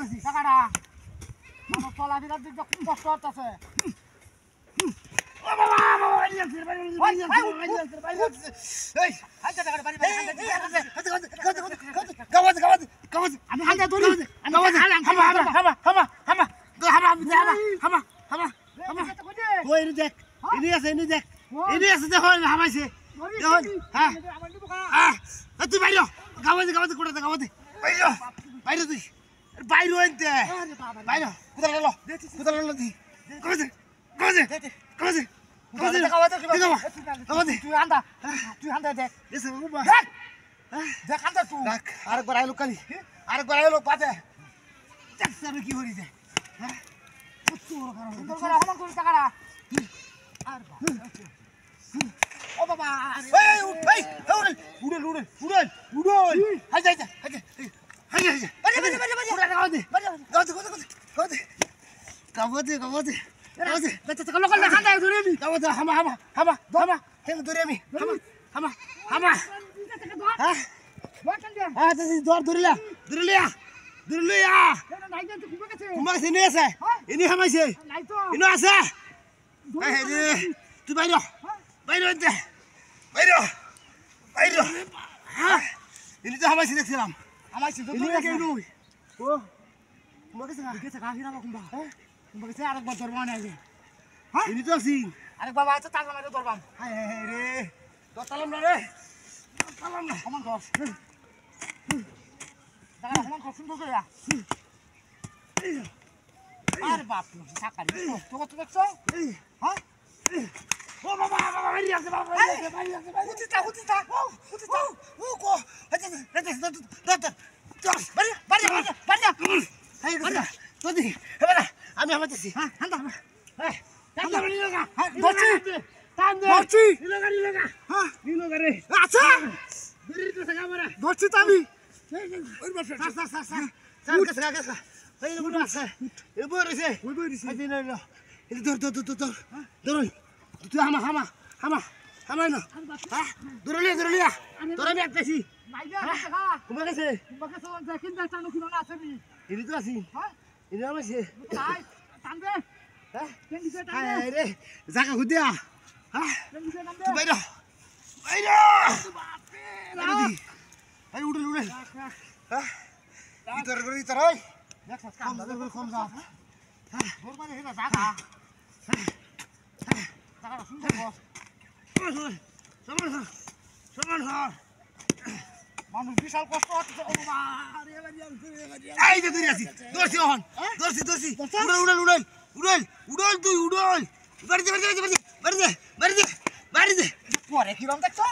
বেশি টাকাটা আমার চলা বিরাট দিক খুব কষ্ট হচ্ছে ও বাবা বাবা এই হাতে টাকাটা বাড়ি বাড়ি গাওয়াজ আমি হাতে ধরি আমি হামা ওই দেখ ইনি দেখ ইনি আছে দেখো হামাইছে দেখুন হ্যাঁ তুই বাইরে গাওয়াজে কোটা গাওয়াজে বাইরে তুই বাইরে আনতে বাইরে কোথায় গেল দি গাওয়াজে তুই আন্দা দেখ দেখ আন্দা তুই আরেকবার আইলো কালি আরেকবার আইলো পাতে দেখ আমি কি করি দে হ্যাঁ টাকাটা ও বাবা এই উড়ল হাই যাই গাওয়াতে বেটা লোকাল খান দাও ধরে আমি গাওয়াতে হামা হেন ধরে আমি হামা হ্যাঁ হ্যাঁ ধরিলা কুমাকে নে আছে ইনি হামাইছে ইনো আছে এই রে তুই বাইরে হ্যাঁ ইনি তো হামাইছে দেখছিলাম হামাইছে তো তুই ও কুমাকে গেছে হিরা কুম্বা হ্যাঁ কুম্বাকে আরেকবার ধরবা না হ্যাঁ ইনি তো আছি আরেকবার আছে তালা মারে ধরবাম হায় রে দতালাম না রে দতালাম না সমান কর দাঁড়া সমান কর সুন্দর করে আরে বাপ সাকারি তো দেখছো হ্যাঁ ও বাবা বাইরে আছে উঠিতা ও কো আমি আমাতেছি হ্যাঁ জাগা খুদিয়া হ্যাঁ তুই বাইরে উড়ল হ্যাঁ ইতর ওই কম যা হ্যাঁ মানে হেনা জাগা জাগা সুন্দর বস সমান মানুষ বিশাল কষ্ট হচ্ছে এই যে তুই আছি দর্শি উড়ল তুই বাড়ি দে পরে কিরম দেখছো